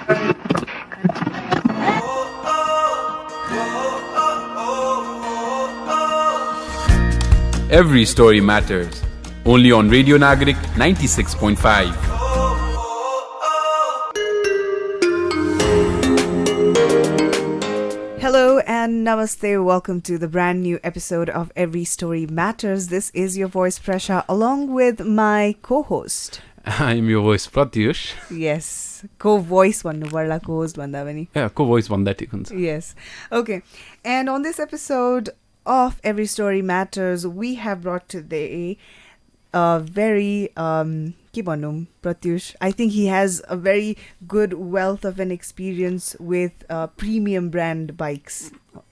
Every story matters. Only on Radio Nagarik 96.5. Hello and namaste. Welcome to the brand new episode of Every Story Matters. This is your voice Presa along with my co-host. I am your voice Pratyush. Yes, co-voice भन्नु पर्ला co-host भन्दा पनि. Yeah, co-voice भन्दा ठिक हुन्छ. Yes. Okay. And on this episode of Every Story Matters, we have brought today a very के भनौँ Pratyush. I think he has a very good wealth of an experience with premium brand bikes.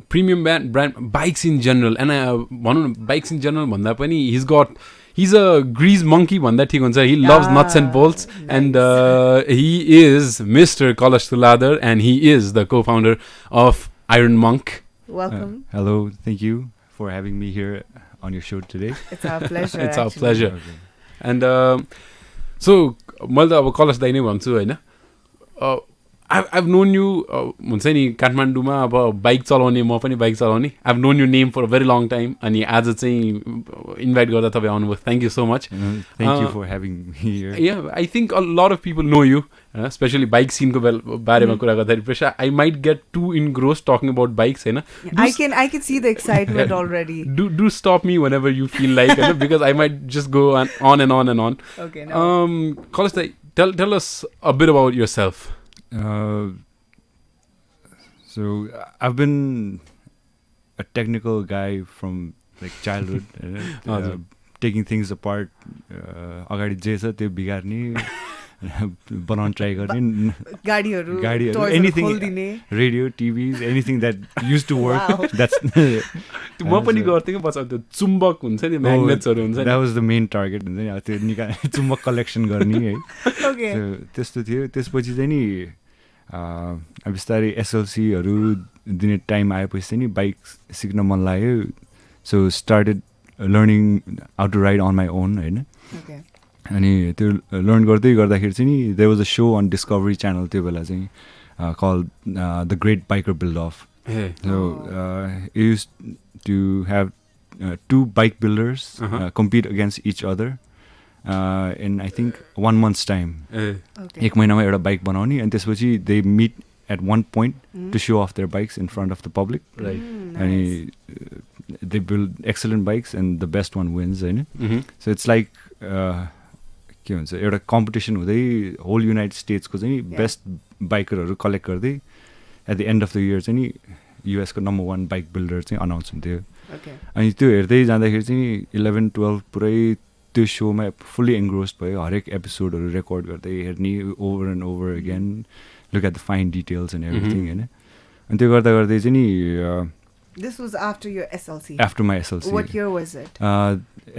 Premium brand bikes in general. And भनौँ न bikes in general भन्दा पनि he's a grease monkey भन्दा ठिक हुन्छ. He loves nuts and bolts. Nice. And he is Mr. Kalash Tuladhar, and he is the co-founder of Iron Monk. Welcome. Hello, thank you for having me here on your show today. It's our pleasure. It's our pleasure. Okay. And so, मैले त अब कलश दाइ नै भन्छु हैन. I've known you हुन्छ नि काठमाडौँमा अब बाइक चलाउने म पनि बाइक चलाउने. I've known your name for a very long time. अनि आज चाहिँ इन्भाइट गर्दा तपाईँ आउनुभयो. Thank you so much. Thank you for having me here. Yeah, I think a lot of people know you, especially bike scene को बारेमा कुरा गर्दाखेरि Presa, I might get too engrossed talking about bikes, हैन. I can see the excitement already. Do stop me whenever you feel like, because I might just go on and on and on. Okay. No. Kalash, tell us a bit about yourself. So I've been a technical guy from like childhood, taking things apart. अगाडि जे छ त्यो बिगार्ने बनाउन try गर्ने गाडीहरू anything, radio, TVs, anything that used to work. Wow. That's म पनि गर्थेँ कि पछि त्यो चुम्बक हुन्छ नि म्याग्नेट्सहरू हुन्छ नि. That was the main target हुन्छ नि त्यो चुम्बक कलेक्सन गर्ने है. Okay. त्यस्तो थियो. त्यसपछि चाहिँ नि बिस्तारै एसएलसीहरू दिने टाइम आएपछि चाहिँ नि बाइक सिक्न मन लाग्यो. So started learning how to ride on my own होइन. अनि त्यो लर्न गर्दै गर्दाखेरि चाहिँ नि there was a show on Discovery channel त्यो बेला चाहिँ call the great biker build off. So it used to have two bike builders compete against each other in I think 1 month's time. एक महिनामा एउटा बाइक बनाउने अनि त्यसपछि they meet at one point to show off their bikes in front of the public. Right. And they build excellent bikes and the best one wins, होइन. So it's like के भन्छ एउटा कम्पिटिसन हुँदै whole United स्टेट्सको चाहिँ best बाइकरहरू collect गर्दै at the end of the year चाहिँ नि युएसको नम्बर 1 बाइक बिल्डर चाहिँ अनाउन्स हुन्थ्यो. अनि त्यो हेर्दै जाँदाखेरि चाहिँ 11-12 पुरै त्यो सोमा फुल्ली एन्ग्रोस्ड भयो. हरेक एपिसोडहरू रेकर्ड गर्दै हेर्ने over and over again, look at the fine details and everything होइन. अनि त्यो गर्दा गर्दै चाहिँ नि This was after your SLC? After my SLC. What year was it?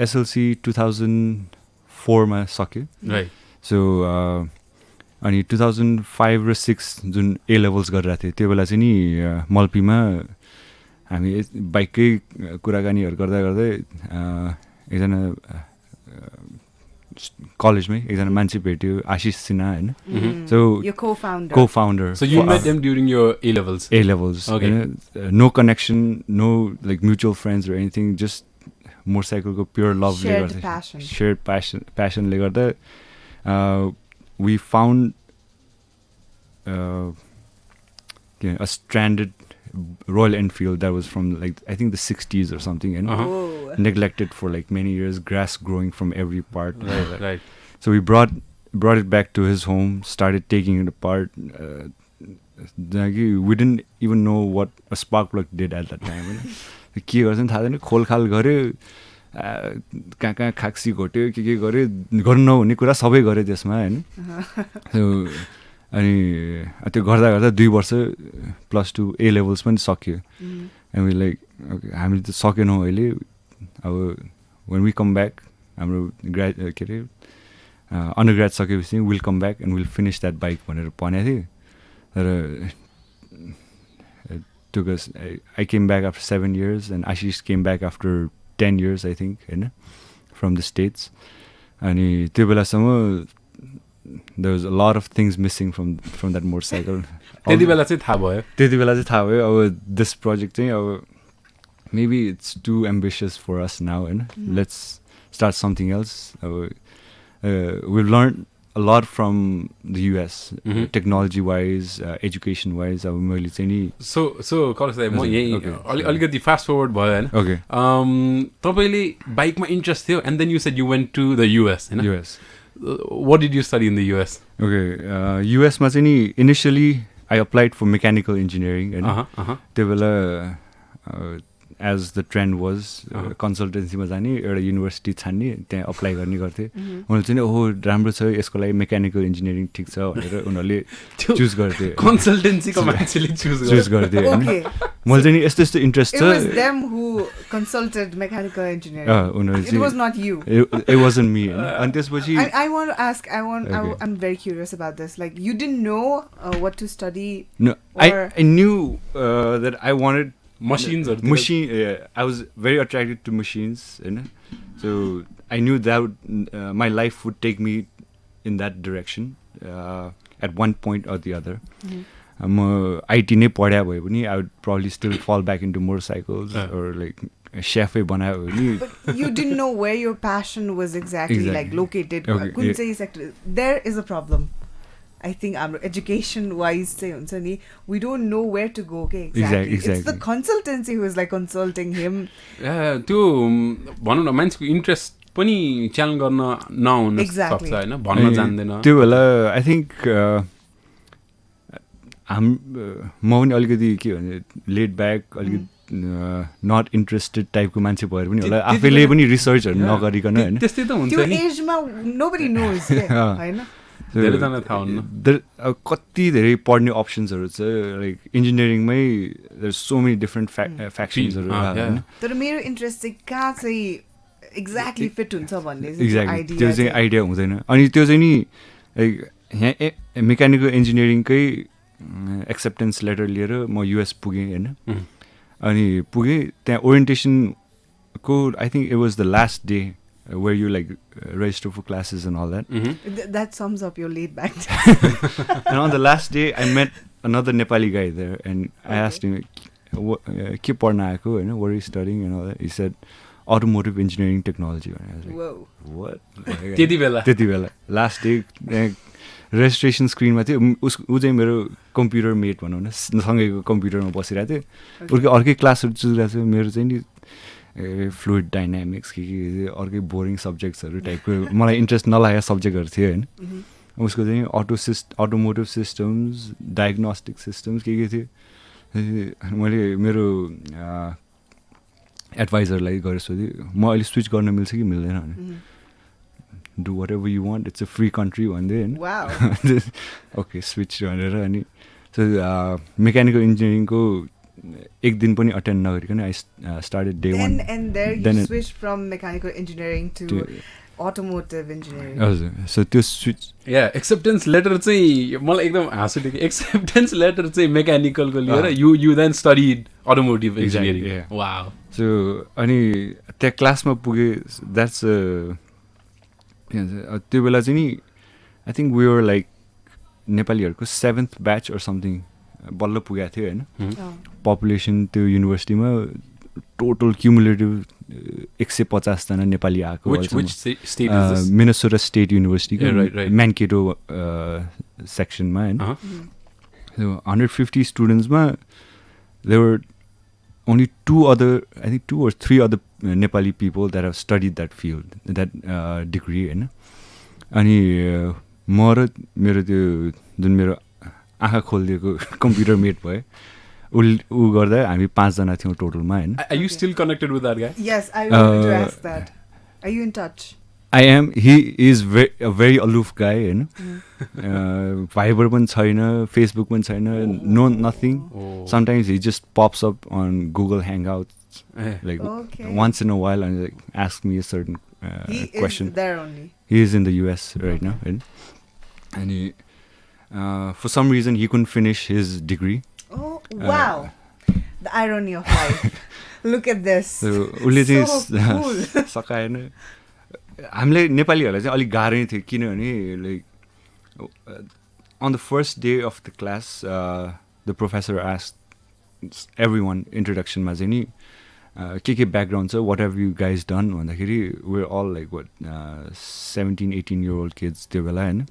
SLC 2004 मा सक्यो. Right. So अनि 2005 र 6 जुन A levels गरिरहेको थियो त्यो बेला चाहिँ नि मल्पीमा हामी बाइककै कुराकानीहरू गर्दा गर्दै एकजना कलेजमै एकजना मान्छे भेट्यो आशिष सिन्हा होइन. So your co-founder. So you met them during your A levels. Okay. No connection, no like mutual friends or anything, just motorcycle ko pure love. Shared passion le garda we found a stranded Royal Enfield that was from like I think the 60s or something, and neglected for like many years, grass growing from every part. Right. So we brought it back to his home, started taking it apart. We didn't even know what a spark plug did at that time. के गर्छ नि थाहा छैन, खोलखाल गऱ्यो, कहाँ खाक्सी घोट्यो, के गऱ्यो, गर्नु नहुने कुरा सबै गऱ्यो त्यसमा होइन. अनि त्यो गर्दा गर्दा 2 वर्ष +2 A levels पनि सक्यो. एन्ड वी लाइक हामीले त सकेनौँ अहिले. अब when we come back हाम्रो के अरे अन्डरग्रेड सकेपछि will come back and will finish that bike भनेर भनेको थिएँ. तर took us, I came back after 7 years and Ashish came back after 10 years I think, होइन, from the States. अनि त्यो बेलासम्म there was a lot of things missing from that motorcycle. त्यति बेला चाहिँ थाहा भयो त्यति बेला चाहिँ थाहा भयो अब this project चाहिँ अब maybe it's too ambitious for us now and let's start something else. We've learned a lot from the US technology wise, education wise. अब मैले चाहिँ नि so कलेज दाइ म यही अलिकति फास्ट फरवर्ड भयो हैन okay तपाईले बाइकमा इन्ट्रेस्ट थियो and then you said you went to the US हैन US what did you study in the US okay US मा चाहिँ नि initially I applied for mechanical engineering and त्यो बेला as the trend was consultancy मा जाने एउटा university छान्ने त्यहाँ अप्लाई गर्ने गर्थे उनीहरूले चाहिँ ओहो राम्रो छ यसको लागि मेकानिकल इन्जिनियरिङ ठिक छ भनेर उनीहरूले चुज गर्थे कन्सल्टेन्सीको मान्छेले चुज गर्थे मैले चाहिँ यस्तो यस्तो इन्ट्रेस्ट छ It was them who consulted mechanical engineering. It was not you. It wasn't me. And त्यसपछि I want to ask, I'm very curious about this. Like, you didn't know what to study? No, I knew that I wanted machines or I was very attracted to machines, you know? So I knew that my life would take me in that direction at one point or the other. IT नै पढ्या भए पनि I would probably still fall back into motorcycles or like chef बनायो भने But you didn't know where your passion was exactly. Like located. कुन चाहिँ sector. There is a problem. I think our education wise we don't know where to go. Okay, exactly. It's the consultancy who is like consulting him. त्यो भनौँ न मान्छेको interest पनि challenge गर्न नहुन सक्छ हैन भन्न जान्दैन त्यो बेला I think म पनि अलिकति के भने लेड ब्याक अलिकति नट इन्ट्रेस्टेड टाइपको मान्छे भएर पनि होला आफैले पनि रिसर्चहरू नगरिकन हैन त्यस्तै त हुन्छ नि त्यो एजमा nobody knows हैन धेरैजना थाहा हुन्न कति धेरै पढ्ने अप्सन्सहरू छ लाइक इन्जिनियरिङमै देयर सो मेनी डिफरेन्ट फ्याक्सन्सहरू हैन तर मेरो इन्ट्रेस्ट चाहिँ कहाँ चाहिँ एक्ज्याक्टली फिट हुन्छ भन्ने एक्ज्याक्टली त्यो चाहिँ आइडिया हुँदैन अनि त्यो चाहिँ नि लाइक यहाँ मेकानिकल इन्जिनियरिङकै एक्सेप्टेन्स लेटर लिएर म युएस पुगेँ हैन अनि पुगेँ त्यहाँ ओरिएन्टेसनको I think it was the last day where you like register for classes and all that. That sums up your laid back. And on the last day, I met another Nepali guy there, and I asked him, "Ke padhna aayeko, you know, what are you studying?" and all that. He said, "Automotive engineering technology." And I was like, "Whoa, what?" त्यति बेला last day registration screen मा थियो उ चाहिँ मेरो computer मेट भनौँ न सँगैको कम्प्युटरमा बसिरहेको थियो उर्कै अर्कै क्लासहरू चुजिरहेको थियो मेरो चाहिँ नि फ्लुइड डाइनामिक्स के अर्कै बोरिङ सब्जेक्ट्सहरू टाइपको मलाई इन्ट्रेस्ट नलागेको सब्जेक्टहरू थियो होइन उसको चाहिँ अटोमोटिभ सिस्टम्स डायग्नोस्टिक सिस्टम्स के थियो मैले मेरो एडभाइजरलाई गएर सोधेँ म अहिले स्विच गर्न मिल्छ कि मिल्दैन भने do whatever you want it's a free country भन्दै होइन ओके स्विच भनेर अनि सो मेकानिकल इन्जिनियरिङको एक दिन पनि अटेन्ड नगरिकन I started day one and there you switched from mechanical engineering to automotive engineering हजुर सो त्यो स्विच एक्सेप्टेन्स लेटर चाहिँ मलाई एकदम हाँस उठेको एक्सेप्टेन्स लेटर चाहिँ मेकानिकलको लिएर you then studied automotive engineering wow so अनि त्यहाँ क्लासमा पुगेँ द्याट्स त्यो बेला चाहिँ नि I think we were like नेपालीहरूको 7th ब्याच अर समथिङ बल्ल पुगेको थियो होइन पपुलेसन त्यो युनिभर्सिटीमा टोटल क्युमुलेटिभ 150 जना नेपाली आएको मिनेसोटा स्टेट युनिभर्सिटीको म्यानकेटो सेक्सनमा होइन 150 स्टुडेन्ट्समा there only 2 or 3 other Nepali people that have studied that field, that degree होइन अनि म र मेरो त्यो जुन मेरो आँखा खोलिदिएको कम्प्युटर मेट भयो ऊ गर्दा हामी 5 जना थियौँ टोटलमा होइन Are you still connected with that guy? Yes, I wanted to ask that. Are you in touch? I am. He is a very aloof guy होइन Viber पनि छैन Facebook पनि छैन no nothing. Sometimes he just pops up on Google Hangouts like once in a while and like asks me a certain question. He is there only. He is in the US right now and he for some reason he couldn't finish his degree. Oh wow. The irony of life. Look at this. So cool. सकाएन हामीलाई नेपालीहरूलाई चाहिँ अलिक गाह्रै थियो किनभने like on the first day of the class, the professor asked everyone introduction ma चाहिँ नि के background छ, what have you guys done भन्दाखेरि we're all like what 17-18-year-old kids त्यो बेला हैन.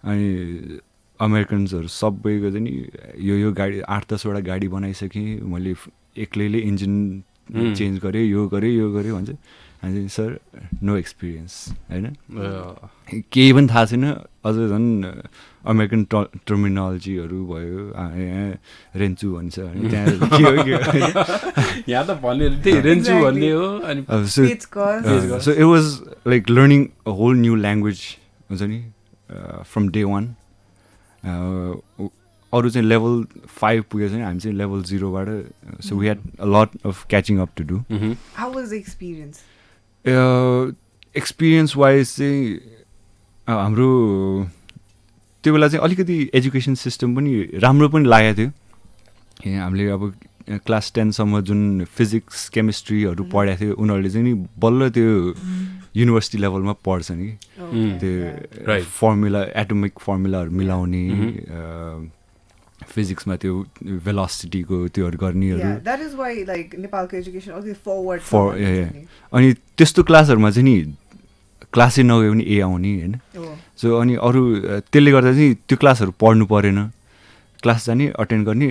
अनि अमेरिकन्सहरू सबैको चाहिँ नि यो गाडी 8-10 वटा गाडी बनाइसकेँ मैले एक्लैले इन्जिन चेन्ज गरेँ यो गरेँ भन्छ. अनि सर नो एक्सपिरियन्स होइन, केही पनि थाहा छैन. अझ झन् अमेरिकन टर्मिनोलोजीहरू भयो, रेन्चु भन्छ त्यहाँ के हो यहाँ त भन्ने त्यही रेन्चु भन्ने हो. अनि so it was like learning a whole new language हुन्छ नि फ्रम डे 1. अरू चाहिँ लेभल 5 पुगेको छ नि, हामी चाहिँ लेभल 0बाट. So we had a lot of catching up to do. How was the experience? Experience wise चाहिँ हाम्रो त्यो बेला चाहिँ अलिकति एजुकेसन सिस्टम पनि राम्रो पनि लागेको थियो. हामीले अब क्लास 10सम्म जुन फिजिक्स केमिस्ट्रीहरू पढाएको थियो उनीहरूले चाहिँ नि बल्ल त्यो युनिभर्सिटी लेभलमा पढ्छ नि त्यो फर्मुला, एटोमिक फर्मुलाहरू मिलाउने, फिजिक्समा त्यो भेलोसिटीको त्योहरू गर्नेहरू. द्याट इज वाइ लाइक नेपालको एजुकेसन अलिक फरवर्ड अनि त्यस्तो क्लासहरूमा चाहिँ नि क्लासै नगयो भने ए आउने होइन. सो अनि अरू त्यसले गर्दा चाहिँ त्यो क्लासहरू पढ्नु परेन, क्लास जाने अटेन्ड गर्ने,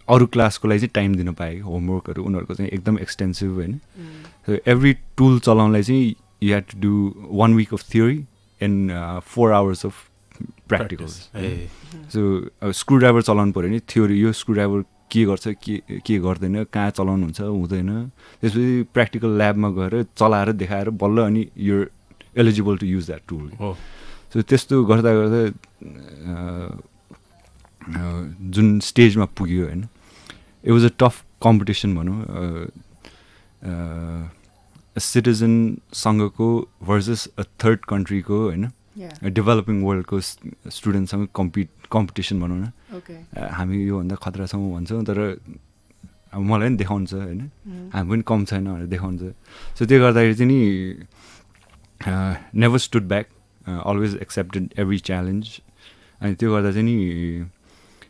अरू क्लासको लागि चाहिँ टाइम दिन पाएँ. होमवर्कहरू उनीहरूको चाहिँ एकदम एक्सटेन्सिभ होइन. सो एभ्री टुल चलाउनलाई चाहिँ you had to do 1 week of theory and 4 hours of practicals. So screwdriver चलाउनु पऱ्यो भने थ्योरी, यो स्क्रुड्राइभर के गर्छ के गर्दैन, कहाँ चलाउनु हुन्छ हुँदैन, त्यसपछि प्र्याक्टिकल ल्याबमा गएर चलाएर देखाएर बल्ल अनि यो eligible to use that tool. So त्यस्तो गर्दा गर्दा जुन स्टेजमा पुग्यो होइन, it was a tough competition भनौँ. सिटिजनसँगको भर्सेस अ थर्ड कन्ट्रीको होइन, डेभलपिङ वर्ल्डको स्टुडेन्टसँग कम्पिटिसन भनौँ न. हामी योभन्दा खतरा छौँ भन्छौँ, तर अब मलाई पनि देखाउँछ होइन, हामी पनि कम छैन भनेर देखाउँछ. सो त्यो गर्दाखेरि चाहिँ नि never stood back, always accepted every challenge. अनि त्यो गर्दा चाहिँ नि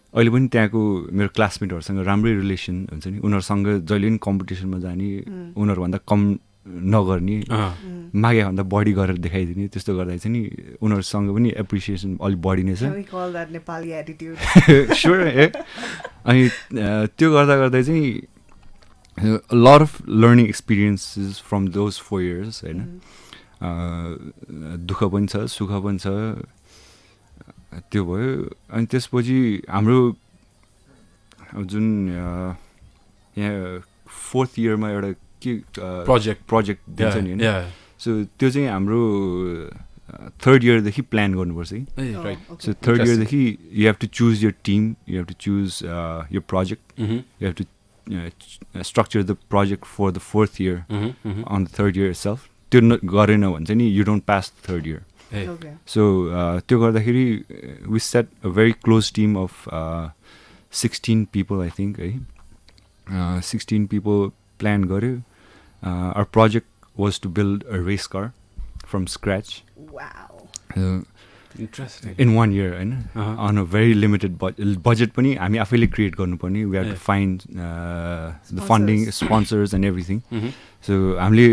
अहिले पनि त्यहाँको मेरो क्लासमेटहरूसँग राम्रै रिलेसन हुन्छ नि. उनीहरूसँग जहिले पनि कम्पिटिसनमा जाने, उनीहरूभन्दा कम नगर्ने, मागे भन्दा बढी गरेर देखाइदिने. त्यस्तो गर्दा चाहिँ नि उनीहरूसँग पनि एप्रिसिएसन अलिक बढी नै छ. स्योर. अनि त्यो गर्दा गर्दै चाहिँ lot of learning experiences from those 4 years होइन. दुःख पनि छ, सुख पनि छ, त्यो भयो. अनि त्यसपछि हाम्रो जुन यहाँ 4th year मा एउटा के प्रोजेक्ट दिन्छ नि होइन. सो त्यो चाहिँ हाम्रो 3rd year देखि प्लान गर्नुपर्छ कि. सो 3rd year देखि you have to choose your team, you have to choose your project, you have to structure the project for the 4th year on the 3rd year itself. त्यो गरेन भने चाहिँ नि you don't pass 3rd year. So त्यो गर्दाखेरि we set a very close team of 16 people I think है. 16 people plan गऱ्यो. Our project was to build a race car from scratch in 1 year होइन, on a very limited budget पनि हामी आफैले create गर्नुपर्ने. We have to find the funding, sponsors and everything. So हामीले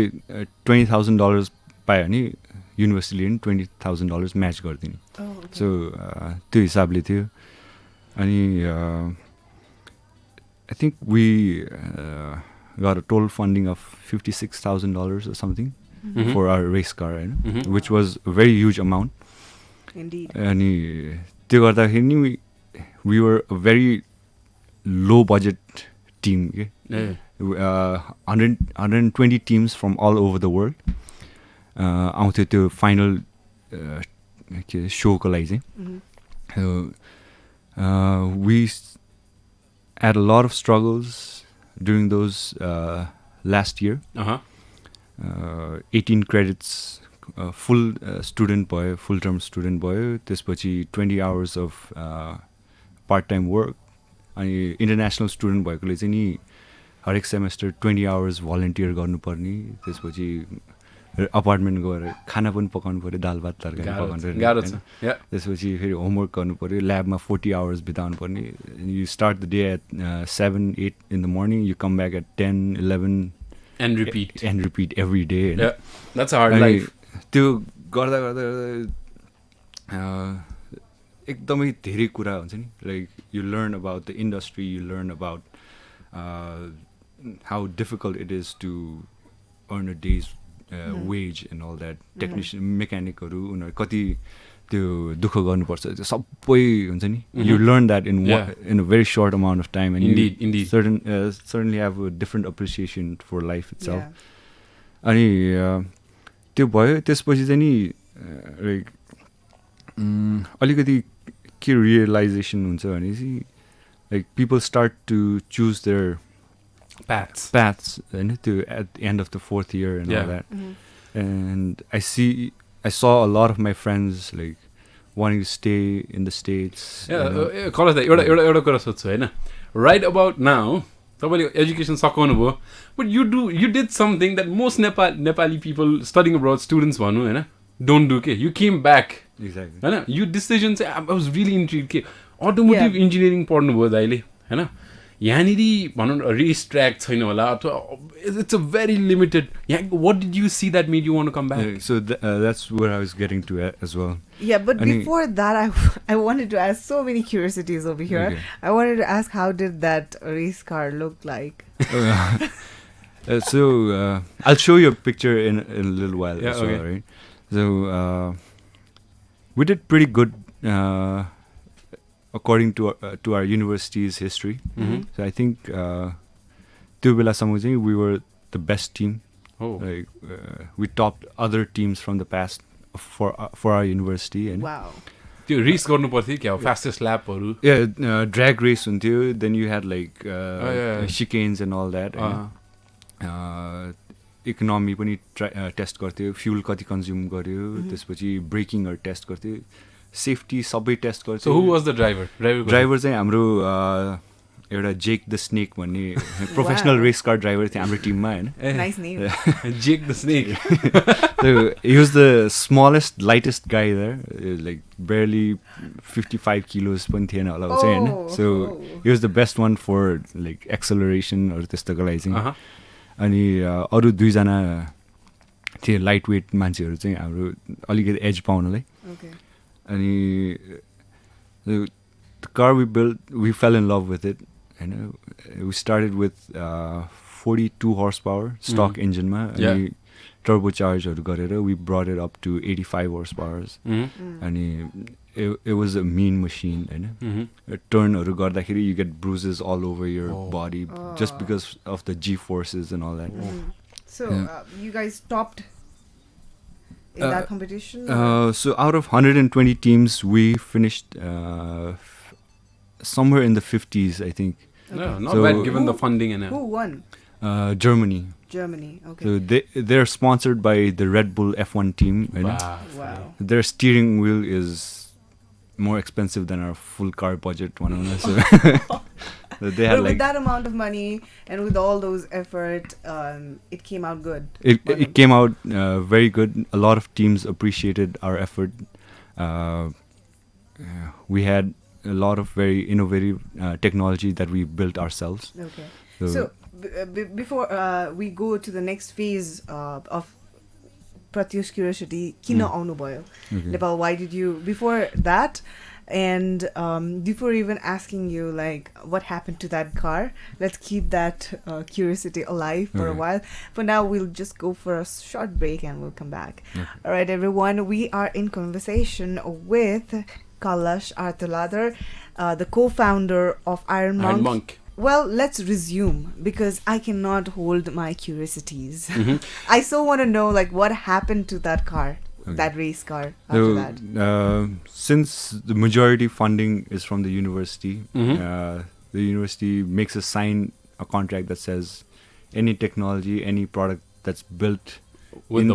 $20,000 पायो भने युनिभर्सिटीले पनि $20,000 म्याच गरिदिने. सो त्यो हिसाबले थियो. अनि I think we got a total funding of $56,000 or something for our race car, which was a very huge amount. Indeed. अनि त्यो गर्दाखेरि नि we were a very low budget team. 120 teams from all over the world आउँथ्यो त्यो final के सोको लागि चाहिँ. We had a lot of struggles during those last year. 18 credits full student भयो, full term student भयो. त्यसपछि 20 hours of part time work. अनि इन्टरनेसनल स्टुडेन्ट भएकोले चाहिँ नि हरेक सेमेस्टर 20 hours भलन्टियर गर्नुपर्ने. त्यसपछि अपार्टमेन्ट गएर खाना पनि पकाउनु पऱ्यो दाल भात तरकारी पकाउनु गाह्रो छ पऱ्यो त्यसपछि फेरि होमवर्क गर्नु पऱ्यो ल्याबमा 40 hours बिताउनु पर्ने you start the day at 7-8 in the morning you come back at 10-11 and repeat every day that's a hard life त्यो गर्दा गर्दा एकदमै धेरै कुरा हुन्छ नि like you learn about the industry you learn about how difficult it is to earn a day's wage and all that technician मेकानिकहरू उनीहरू कति त्यो दुःख गर्नुपर्छ त्यो सबै हुन्छ नि you learn that in a very short amount of time and indeed you certainly have a different appreciation for life itself अनि त्यो भयो त्यसपछि चाहिँ नि लाइक अलिकति के रियलाइजेसन हुन्छ भने चाहिँ like people start to choose their paths and at the end of the 4th year and all that and I saw a lot of my friends like wanting to stay in the States Kalash एउटा कुरा सोध्छु हैन right about now तपाईले education सकाउनु भयो but you did something that most Nepali people studying abroad students भन्नु हैन don't do के you came back exactly हैन you decision चाहिँ I was really intrigued के automotive engineering पढ्नु भयो दाइले हैन यहाँनिरी भनौँ रेस ट्र्याक छैन होला अथवा it's a very limited what did you see that made you want to come back so that's where I was getting to as well but before that I wanted to ask so many curiosities over here I wanted to ask how did that race car look like so I'll show you a picture in a little while as well right so we did pretty good according to our university's history so I think त्यो बेलासम्म चाहिँ we were the best team like we topped other teams from the past for our university and wow त्यो race गर्नु पर्थ्यो क्या fastest ल्यापहरु drag race हुन्थ्यो then you had like chicanes and all that economy पनि test गर्थ्यो fuel कति consume गर्यो त्यसपछि ब्रेकिङहरु टेस्ट गर्थ्यो सेफ्टी सबै टेस्ट गर्छ so who was the driver चाहिँ हाम्रो एउटा जेक द स्नेक भन्ने प्रोफेसनल रेस कार ड्राइभर थियो हाम्रो टिममा हैन nice name Jake the snake so he was the smallest lightest guy there like barely 55 kilos पनि थिएन होला चाहिँ हैन so he was the best one for like acceleration or त्यस्तोको लागि चाहिँ अनि अरु दुई जना थिए लाइट वेट मान्छेहरु चाहिँ हाम्रो अलिकति एज पाउनलाई अनि the car we built we fell in love with it and we started with 42 horsepower stock engine ma and turbocharged garera we brought it up to 85 horsepower and it was a mean machine and turn haru gardakheri you get bruises all over your body just because of the G forces and all that so you guys topped in that competition so out of 120 teams we finished somewhere in the 50s I think not bad given the funding and who won Germany okay so they're sponsored by the Red Bull F1 team wow their steering wheel is more expensive than our full car budget one so they had with that amount of money and with all those effort it came out good it came out very good a lot of teams appreciated our effort we had a lot of very innovative technology that we built ourselves okay so before we go to the next phase of Pratyush curiosity kina aunu bhayo Nepal why did you before that and before even asking you like what happened to that car let's keep that curiosity alive for a while for now we'll just go for a short break and we'll come back all right everyone we are in conversation with Kalash Ratna Tuladhar the co-founder of Iron Monk well let's resume because I cannot hold my curiosities I so want to know like what happened to that car that race car after that since the majority funding is from the university the university makes us sign a contract that says any technology any product that's built with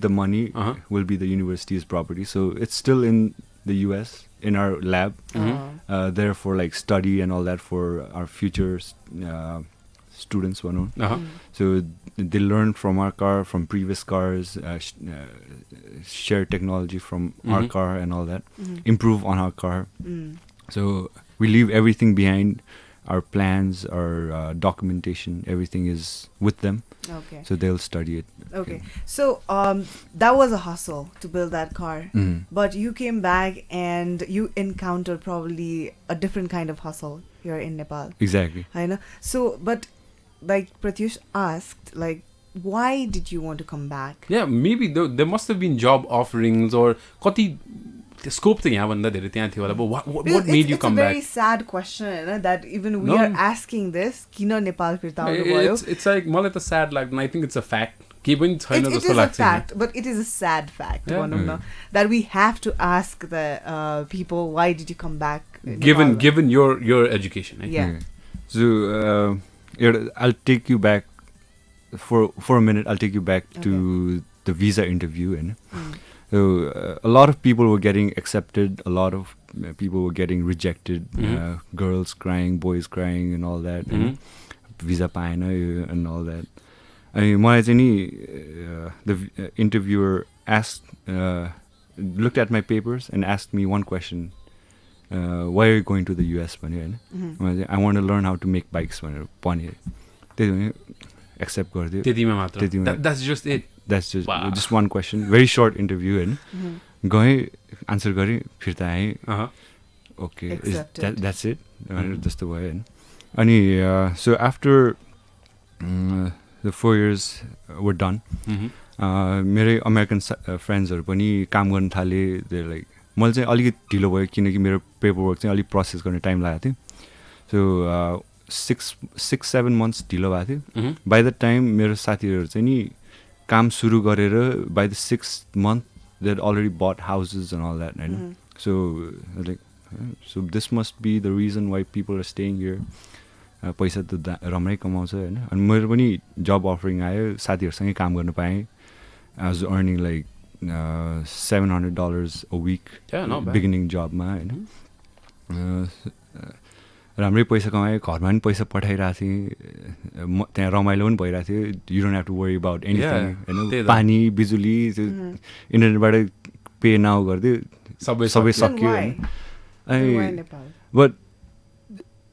the money will be the university's property so it's still in the US in our lab therefore like study and all that for our future students भनौँ. Uh-huh. So they learn from our car, from previous cars, share technology from our car and all that, improve on our car. So we leave everything behind, our plans, our documentation, everything is with them. Okay. So they'll study it. Okay. So that was a hustle to build that car. But you came back and you encountered probably a different kind of hustle here in Nepal. Exactly. I know. So, but like Pratyush asked, like, why did you want to come back? Yeah, maybe there must have been job offerings or कति scope चाहिँ यहाँ भन्दा धेरै त्यहाँ थियो होला. But what made you come back? It's a very sad question that even we are asking this. किन नेपाल फिर्ता आउनु भयो? It's like मलाई त sad लाग्दैन. I think it's a fact. केही पनि छैन It जस्तो is a लाग्छ. fact, but it is a sad fact. That we have to ask the people, why did you come back? Given your education. Right? Yeah. So I'll take you back for a minute. I'll take you back to the visa interview, and so a lot of people were getting accepted. A lot of people were getting rejected. Girls crying, boys crying, and all that. And visa paena and all that. I mean, the interviewer looked at my papers and asked me one question. Why are you going to the US? I want to learn how to make bikes. Accept That's just it. That's just one question. Very short interview. And answer gari, फिर्ता आएँ. Okay, that's it. That's the way. And so after the 4 years were done, मेरो American friends हरु पनि काम गर्न थाले. They're like, मैले चाहिँ अलिकति ढिलो भयो किनकि मेरो पेपर वर्क चाहिँ अलिक प्रोसेस गर्ने टाइम लागेको थियो. सो 6-7 months ढिलो भएको थियो. बाई द टाइम मेरो साथीहरू चाहिँ नि काम सुरु गरेर by the 6th month they had already bought houses and all that. So like, so this must be the reason why people are staying here. पैसा त राम्रै कमाउँछ होइन. अनि मेरो पनि जब अफरिङ आयो, साथीहरूसँगै काम गर्न पाएँ. I was earning like $700 a week. Beginning jobमा होइन. राम्रै पैसा कमाएँ, घरमा पनि पैसा पठाइरहेको थिएँ, त्यहाँ रमाइलो पनि भइरहेको थियो. You don't have to worry about anything. होइन, पानी बिजुली इन्टरनेटबाट पे नाउ गरिदियो, सबै सक्यो होइन. But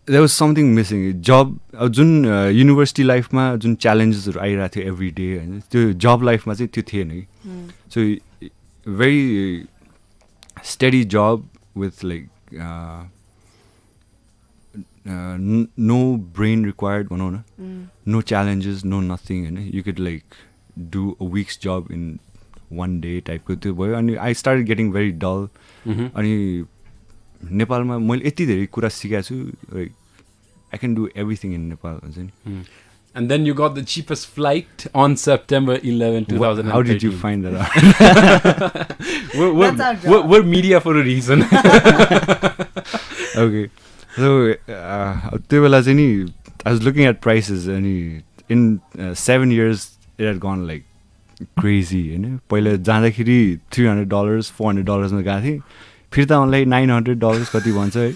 there was something missing. Job जुन युनिभर्सिटी लाइफमा जुन च्यालेन्जेसहरू आइरहेको थियो एभ्री डे होइन, त्यो जब लाइफमा चाहिँ त्यो थिएन कि. So very steady job with like no brain required भनौँ न. No challenges, no nothing होइन. You could like do a week's job in one day type को त्यो भयो. अनि I started getting very dull. अनि नेपालमा मैले यति धेरै कुरा सिकेको छु. Like I can do everything in Nepal हुन्छ नि. And then you got the cheapest flight on September 11, 2013. How did you find that out? We're media for a reason. Okay. So त्यो बेला चाहिँ नि I was looking at prices and in 7 years it had gone like crazy होइन. पहिला जाँदाखेरि $300 $400 मा गएको थिएँ, फिर्ता आउनलाई $900 कति भन्छ है.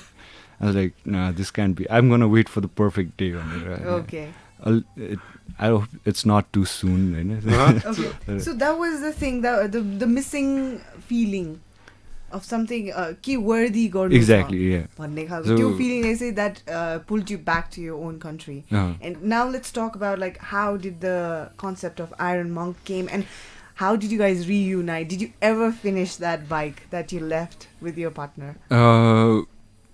I was like, nah, this can't be. I'm gonna wait for the perfect day. Okay. I hope it's not too soon. Okay. So that was the thing, the missing feeling of something key worthy. Exactly, yeah. So feeling, they say, that pulled you back to your own country. And now let's talk about like how did the concept of Iron Monk came and how did you guys reunite? Did you ever finish that bike that you left with your partner?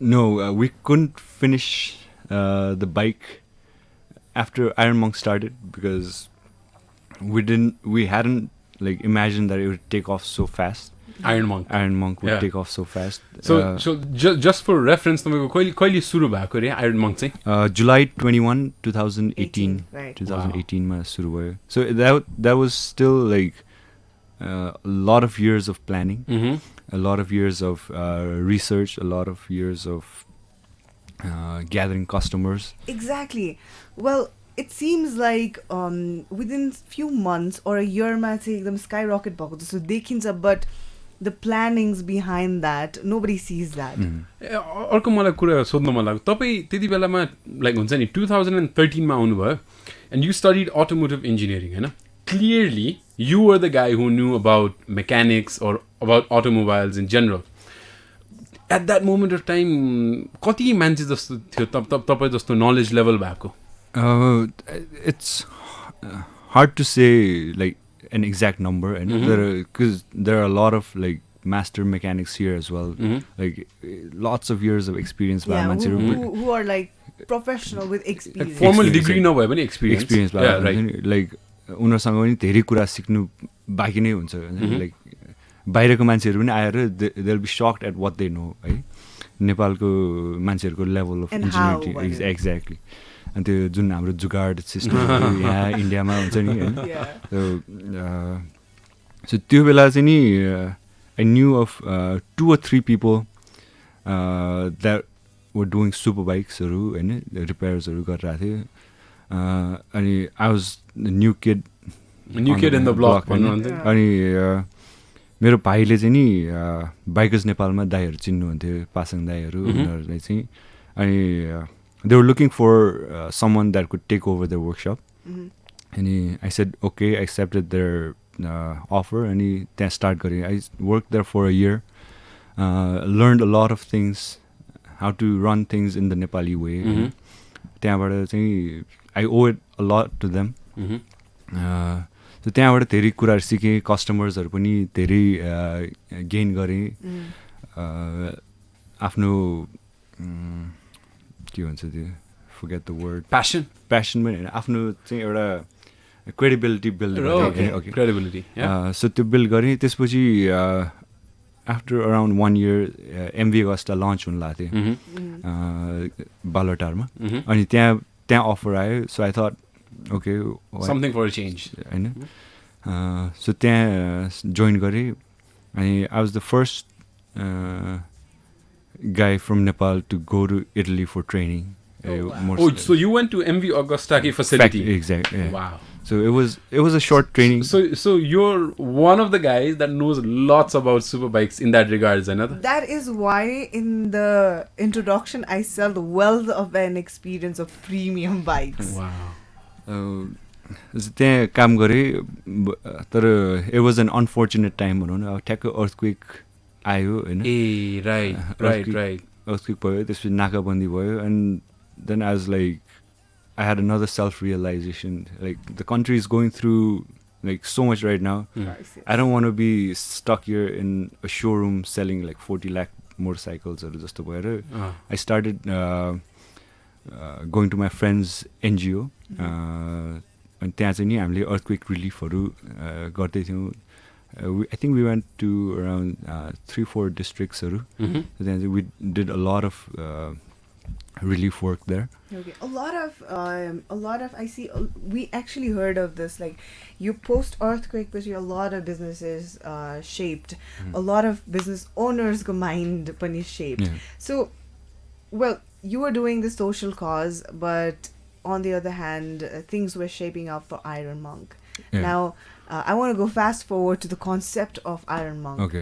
No, we couldn't finish the bike after Iron Monk started because we hadn't like imagined that it would take off so fast. Iron Monk would take off so fast. So just for reference, कहिले सुरु भएको रे Iron Monk चाहिँ? July 21, 2018. Right. 2018 मा सुरु भयो. So that was still like a lot of years of planning, a lot of years of research, a lot of years of gathering customers. Exactly. Well, it seems like within few months or a year मा चाहिँ एकदम skyrocket भएको जस्तो देखिन्छ, but the plannings behind that, nobody sees that. अर्को मलाई कुरा सोध्न मन लाग्यो तपाईँ त्यति बेलामा लाइक हुन्छ नि 2013 मा आउनुभयो and you studied automotive engineering होइन clearly you were the guy who knew about mechanics or about automobiles in general at that moment of time कति मान्छे जस्तो थियो तपाईँ जस्तो नलेज लेभल भएको It's hard to say like an exact number, and because there are a lot of like master mechanics here as well, like lots of years of experience. Who are like professional with experience. Formal degree no भए पनि experience. Yeah, right. Like उनीहरूसँग पनि धेरै कुरा सिक्नु बाँकी नै हुन्छ लाइक बाहिरको मान्छेहरू पनि आएर they will be sucked at what they know है नेपालको मान्छेहरूको लेभल अफ इन्जिनियरिङ एक्ज्याक्टली अनि त्यो जुन हाम्रो जुगाड सिस्टम यहाँ इन्डियामा हुन्छ नि होइन सो त्यो बेला चाहिँ नि I knew of 2 or 3 people that were doing super बाइक्सहरू होइन रिपेयर्सहरू गरिरहेको थियो अनि I was new kid in the block अनि मेरो भाइले चाहिँ नि बाइकर्स नेपालमा दाईहरू चिन्नुहुन्थ्यो पासाङ दाईहरू उनीहरूलाई चाहिँ अनि they were looking for someone that could take over their workshop. And I said, okay, I accepted their offer. And then started going. I worked there for a year, learned a lot of things, how to run things in the Nepali way. I owe it a lot to them. So त्यहाँबाट धेरै कुराहरू सिकेँ कस्टमर्सहरू पनि धेरै gain गरेँ आफ्नो के भन्छ त्यो फर्गेट द वर्ड प्यासन पनि होइन आफ्नो चाहिँ एउटा क्रेडिबिलिटी बिल्ड क्रेडिबिलिटी सो त्यो बिल्ड गरेँ त्यसपछि after around 1 year MV Agusta launch हुन लाग्थ्यो बालुवाटारमा अनि त्यहाँ अफर आयो so I thought okay something for change होइन सो त्यहाँ जोइन गरेँ अनि I was the first guy from Nepal to go to Italy for training. So you went to MV Augusta facility. Exactly. Yeah. Wow. So it was a short training. So you're one of the guys that knows lots about superbikes in that regards, another. That is why in the introduction I sell the wealth of an experience of premium bikes. Wow. त्यहाँ काम गरेँ तर it was an unfortunate time भनौँ न ठ्याक्क earthquake आयो होइन right earthquake भयो त्यसपछि नाकाबन्दी भयो and then I was like I had another self realisation like the country is going through like so much right now I don't want to be stuck here in a showroom selling like 40 lakh मोटरसाइकल्सहरू जस्तो भएर I started going to my friends NGO अनि त्यहाँ चाहिँ नि हामीले earthquake रिलिफहरू गर्दै थियौँ I think we went to around 3-4 districts. So then we did a lot of relief work there. Okay, a lot of I see. We actually heard of this. Like you post earthquake, but a lot of businesses shaped. A lot of business owners' mind pani shaped. Yeah. So, well, you were doing the social cause, but on the other hand, things were shaping up for Iron Monk. Yeah. Now. I want to go fast forward to the concept of Iron Monk. Okay.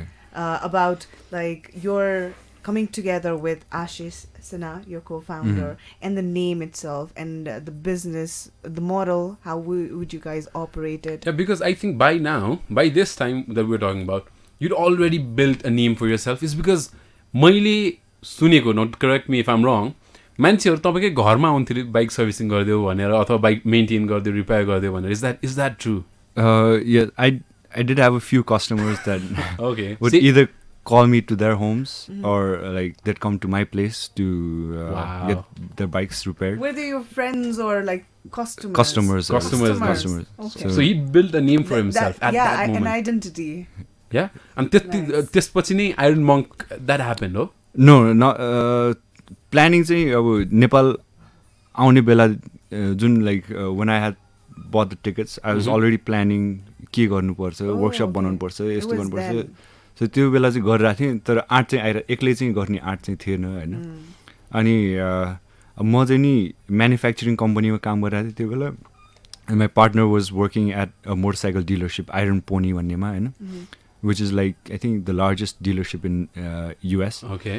About like you're coming together with Ashish Sinha, your co-founder, and the name itself and the business, the model. How would you guys operate it? Yeah, because I think by this time that we're talking about, you'd already built a name for yourself. It's because मैले सुनेको, not correct me if I'm wrong, मान्छेहरू तपाईँकै घरमा आउँथ्यो bike servicing गरिदियो भनेर अथवा bike maintain गरिदियो रिपेयर गरिदियो भनेर is that true Yeah, I did have a few customers that would either call me to their homes or like they'd come to my place to get their bikes repaired. Were they your friends or like customers? Customers. Okay. So he built a name for himself at that moment. An identity. Yeah, and त्यसपछि नै Iron Monk that happened, हो? No, not planning चाहिँ अब नेपाल आउने बेला जुन like when I had bought the tickets, I was already planning के गर्नुपर्छ वर्कसप बनाउनुपर्छ यस्तो गर्नुपर्छ सो त्यो बेला चाहिँ गरिरहेको थिएँ तर आर्ट चाहिँ आएर एक्लै चाहिँ गर्ने आर्ट चाहिँ थिएन होइन अनि म चाहिँ नि म्यानुफ्याक्चरिङ कम्पनीमा काम गरिरहेको थिएँ त्यो बेला my partner was working at a motorcycle dealership Iron Pony भन्नेमा होइन which is like I think the largest dealership in US. Okay.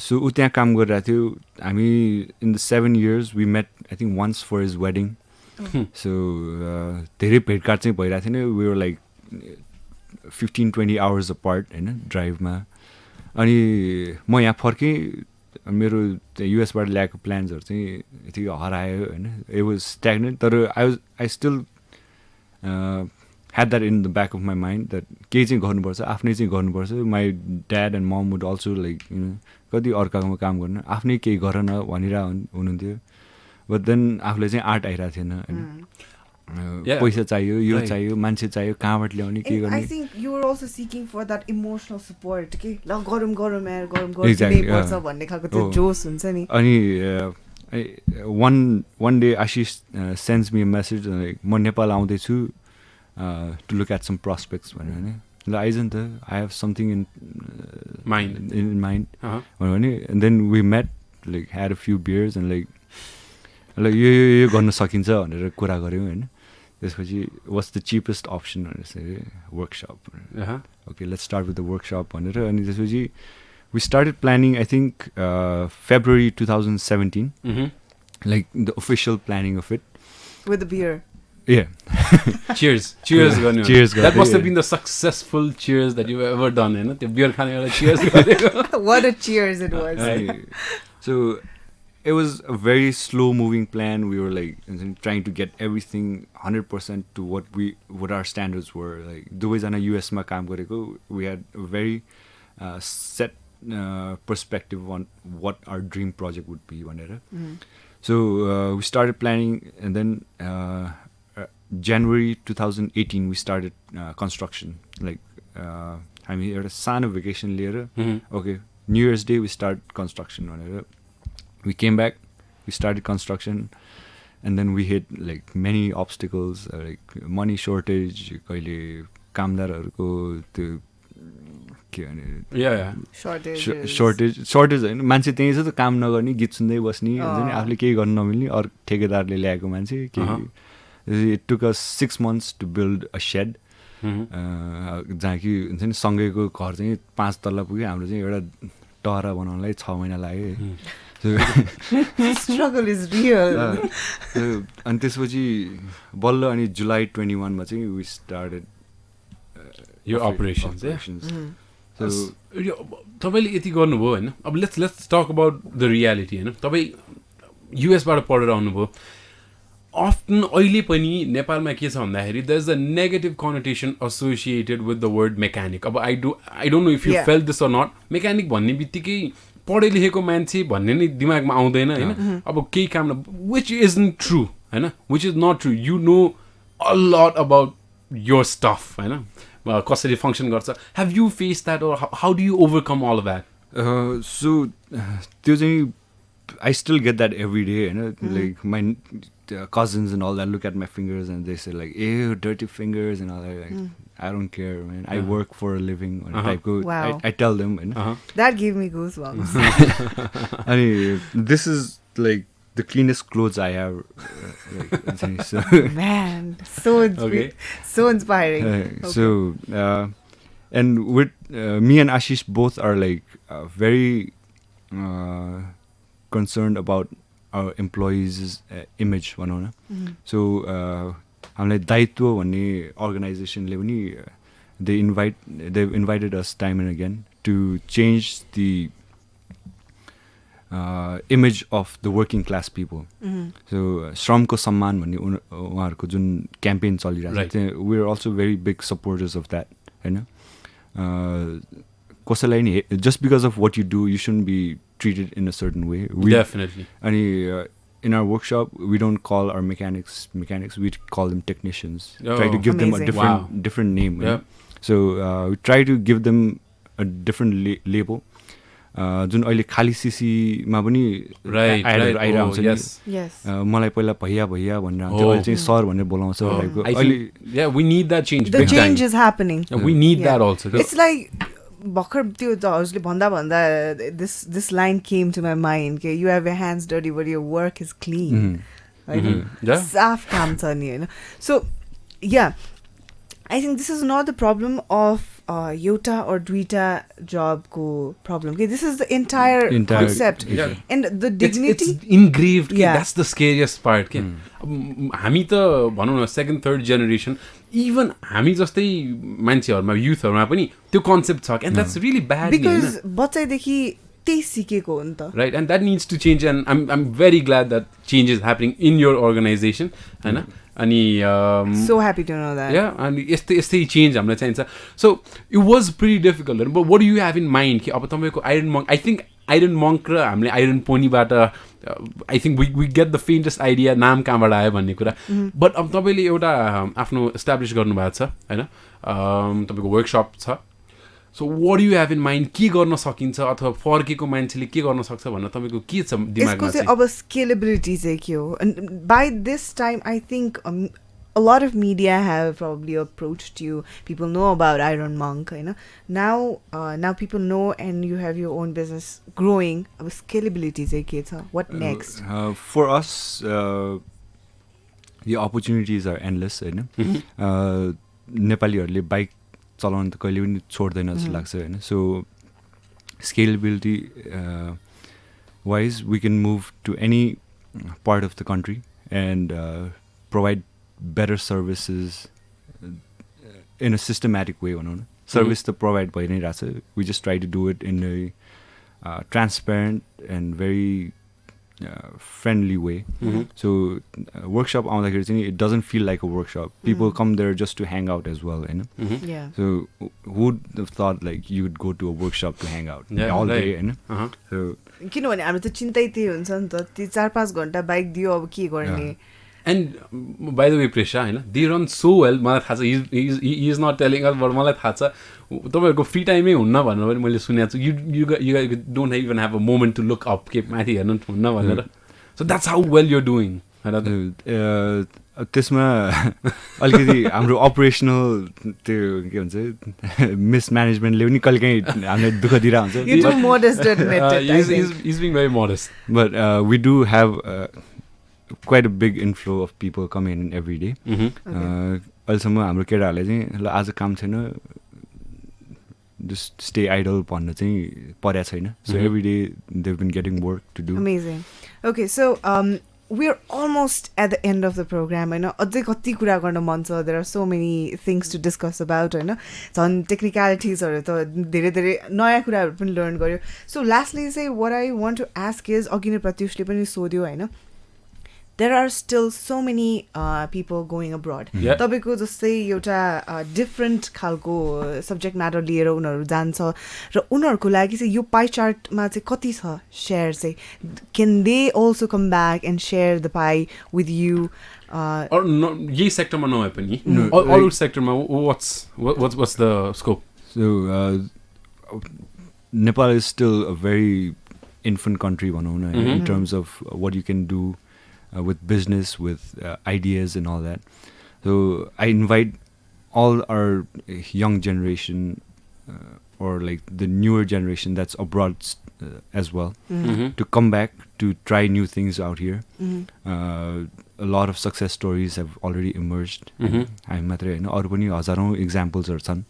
So ऊ त्यहाँ काम गरिरहेको थियो हामी in the 7 years we met I think once for his wedding. So धेरै भेटघाट चाहिँ भइरहेको थिएन. We were like 15-20 hours apart हैन ड्राइभमा. अनि म यहाँ फर्केँ मेरो युएसबाट ल्याएको प्लान्सहरू चाहिँ यतिकै हरायो होइन. It was stagnant. तर I still had that in the back of my mind that केही चाहिँ गर्नुपर्छ आफ्नै चाहिँ गर्नुपर्छ. My dad and momo would also like कति अर्काकोमा काम गर्नु आफ्नै केही गर न भनिरहेको हुनुहुन्थ्यो. बट देन आफूले चाहिँ आर्ट आइरहेको थिएन होइन. पैसा चाहियो यो चाहियो मान्छे चाहियो कहाँबाट ल्याउने के गर्ने. I think you were also seeking for that emotional support के ल गरौँ यार गरौँ पर्छ भन्ने खालको त्यो जोस हुन्छ नि. अनि one day Ashish sends me a message like म नेपाल आउँदैछु to look at some prospects भनेर होइन. ल आइज नि त I have something in mind भने. And then we met like had a few beers and like ल यो गर्न सकिन्छ भनेर कुरा गऱ्यौँ होइन. त्यसपछि वाट्स द चिपेस्ट अप्सन भनेर workshop. Okay let's start with the workshop भनेर. अनि त्यसपछि we started planning I think February 2017 like the official planning of it with the beer. Yeah. cheers that must have been the successful cheers that you've ever done हैन. त्यो beer खाने बेला cheers गरेको. What a cheers it was. So it was a very slow moving plan. We were like trying to get everything 100% to what our standards were. Like दुवैजना US मा काम गरेको. We had a very set perspective on what our dream project would be भनेर. So we started planning and then January 2018 we started construction. Like हामी एउटा सानो vacation लिएर okay New Year's Day we start construction भनेर. We came back, we started construction, and then we hit like many obstacles, like money shortage, कहिले कामदारहरूको त्यो के भने shortage होइन. मान्छे त्यही छ त काम नगर्ने गीत सुन्दै बस्ने हुन्छ नि. आफूले केही गर्नु नमिल्ने अरू ठेकेदारले ल्याएको मान्छे केही. It took us 6 months to build a shed. जहाँ कि हुन्छ नि सँगैको घर चाहिँ 5 तल्ला पुग्यो. हाम्रो चाहिँ एउटा टहरा बनाउनलाई 6 महिना लाग्यो. Struggle is real. अनि त्यसपछि बल्ल अनि July 21 मा चाहिँ we started your operations. So तपाईले यति गर्नुभयो हैन. अब let's talk about the reality हैन. तपाई US बाट पढेर आउनुभयो. Often अहिले पनि नेपालमा के छ भन्दाखेरि there is a negative connotation associated with the word mechanic. अब I don't know if you felt this or not. Mechanic भन्ने बित्तिकै पढे लेखेको मान्छे भन्ने नै दिमागमा आउँदैन हैन. अब केही काम which isn't true हैन. which is not true. You know a lot about your stuff हैन. कसरी फंक्सन गर्छ. Have you faced that or how do you overcome all of that? So त्यो चाहिँ I still get that every day हैन. Like my cousins and all that look at my fingers and they say like ew dirty fingers and all that. Like, I don't care man. I work for a living type go. Wow. I tell them that gave me goosebumps. This is like the cleanest clothes I have. So. Man, so so inspiring. Okay. So and with me and Ashish both are like very concerned about our employees' image भनौँ न. So हामीलाई दायित्व भन्ने अर्गनाइजेसनले पनि they've invited us time and again to change the image of the working class people. So श्रमको सम्मान भन्ने उहाँहरूको जुन क्याम्पेन चलिरहेको छ. We are also very big supporters of that हैन. कसैलाई नि just because of what you do you shouldn't be treated in a certain way. Definitely. And in our workshop we don't call our mechanics, we call them technicians. Try to give them a different name. So we try to give them a different label. जुन अहिले खाली CC मा पनि एडहरु आइरान्छ नि. मलाई पहिला भैया भैया भनेर आउँथ्यो. अहिले चाहिँ सर भनेर बोलाउँछ लाइक अहिले. We need that change. The change is happening. We need that also. It's like भर्खर त्यो हजुरले भन्दा this line came to my mind कि you have your hands dirty but your work is clean. साफ काम छ नि हैन. So yeah, I think this is not the problem of एउटा or duita job ko problem. Okay, this is the entire concept. Yeah. And the dignity. It's engraved. Yeah. That's the scariest part. हामी त भनौँ न second third generation even हामी जस्तै मान्छेहरूमा युथहरूमा पनि त्यो कन्सेप्ट छ and that's really bad because बच्चैदेखि त्यही सिकेको हो नि त right and that needs to change and I'm very glad that change is happening in your organisation होइन अनि so happy to know that अनि यस्तै चेन्ज हामीलाई चाहिन्छ so it was pretty difficult but what do you have in mind कि अब तपाईँको Iron Monk I think Iron Monk र हामीले आइरन पोनीबाट I think we get the faintest idea नाम कहाँबाट आयो भन्ने कुरा बट अब तपाईँले एउटा आफ्नो इस्टाब्लिस गर्नुभएको छ होइन तपाईँको वर्कसप छ so what you have in mind के गर्न सकिन्छ अथवा फर्केको मान्छेले के गर्न सक्छ भनेर तपाईँको के छ दिमागमा चाहिँ अब स्केलेबिलिटी चाहिँ के हो by this time I think a lot of media have probably approached you. People know about Iron Monk, you know. Now people know, and you have your own business growing. Scalability is key. What next? For us, the opportunities are endless, you know. नेपालीहरूले bike चलाउन त कहिले पनि छोड्दैन जस्तो लाग्छ होइन so scalability wise we can move to any part of the country and provide better services in a systematic way भनौँ न सर्भिस त प्रोभाइड भइ नै रहेछ we just try to do it in a transparent and very friendly way so workshop आउँदाखेरि चाहिँ it doesn't feel like a workshop people come there just to hang out as well you know yeah so who would have thought like you would go to a workshop to hang out all day you know so किनभने हाम्रो त चिन्तै त्यही हुन्छ नि त त्यो 4-5 घण्टा bike दियो अब के गर्ने एन्ड बाई द वे प्रेसा होइन दे रन सो वेल मलाई थाहा छ he is not telling us but मलाई थाहा छ तपाईँहरूको फ्री टाइमै हुन्न भनेर पनि मैले सुनेको छु you don't even have a moment to look up के माथि हेर्नु हुन्न भनेर so that's how well you're doing त्यसमा अलिकति हाम्रो अपरेसनल त्यो के भन्छ मिसम्यानेजमेन्टले पनि कहिलेकाहीँ हामीलाई दुःख दिइरहन्छ but we do have quite a big inflow of people coming in every day. अहिलेसम्म हाम्रो केटाहरूले चाहिँ ल आज काम छैन just stay idle भन्नु चाहिँ परेको छैन so every day they've been getting work to do. Amazing. Okay, so we're almost at the end of the program. I know अझै कति कुरा गर्न मन छ. There are so many things to discuss about. होइन झन् टेक्निकलिटिजहरू त धेरै धेरै नयाँ कुराहरू पनि लर्न गर्यो. So lastly चाहिँ what I want to ask is अघि नै प्रत्युषले पनि सोध्यो होइन there are still so many people going abroad. तपाईँको जस्तै एउटा डिफ्रेन्ट खालको सब्जेक्ट म्याटर लिएर उनीहरू जान्छ र उनीहरूको लागि चाहिँ यो पाई चार्टमा चाहिँ कति छ सेयर चाहिँ can they also come back and share the pie with you यही सेक्टरमा नभए पनि अरू सेक्टरमा what's the scope? So Nepal is still a very infant country भनौँ न in terms of what you can do with business, with ideas and all that. So I invite all our young generation or like the newer generation that's abroad as well to come back to try new things out here. A lot of success stories have already emerged. हामी मात्रै होइन अरू पनि हजारौँ इक्जाम्पल्सहरू छन्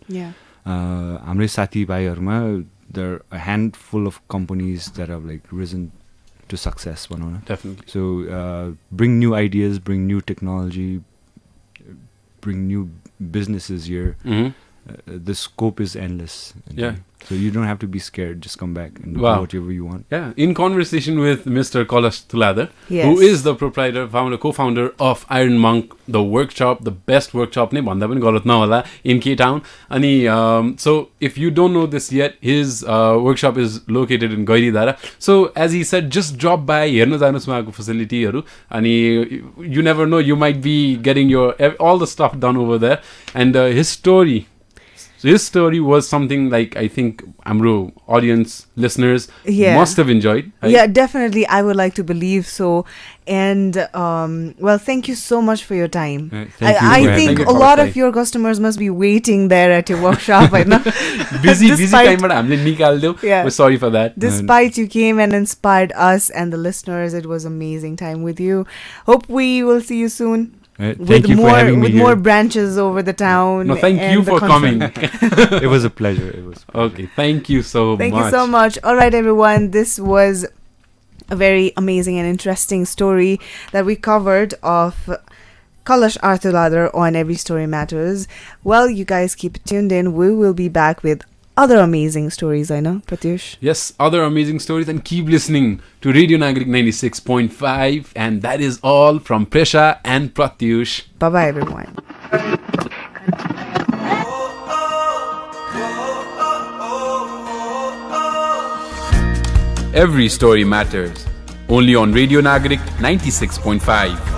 हाम्रै साथीभाइहरूमा there are a handful of companies that have like risen to success definitely so bring new ideas, bring new technology, bring new businesses here. The scope is endless. So you don't have to be scared. Just come back and do whatever you want. In conversation with Mr. Kalash Tuladhar, who is the proprietor, co-founder of Iron Monk, the workshop, the best workshop ne bhanda pani galat nahola in Cape Town. Ani so if you don't know this yet, his workshop is located in Gairidara. So as he said, just drop by hernu janus uहाँको facility haru ani you never know, you might be getting your all the stuff done over there. And his story was something like I think Amro audience listeners must have enjoyed. Right? Yeah, definitely. I would like to believe so. And well, thank you so much for your time. I think a lot of your customers must be waiting there at your workshop. busy time, but hamle nikaldeu. We're sorry for that. Despite you came and inspired us and the listeners, it was amazing time with you. Hope we will see you soon. Thank you for having me with here. more branches over the town. No, thank and you the for country. coming. It was a pleasure. Okay, thank you so Thank much. you so much. All right, everyone. This was a very amazing and interesting story that we covered of Kalash Ratna Tuladhar on Every Story Matters. Well, you guys keep tuned in. We will be back with other amazing stories, I know, Pratyush. Yes, other amazing stories, and keep listening to Radio Nagarik 96.5. And that is all from Presa and Pratyush. Bye-bye, everyone. Every story matters. Only on Radio Nagarik 96.5.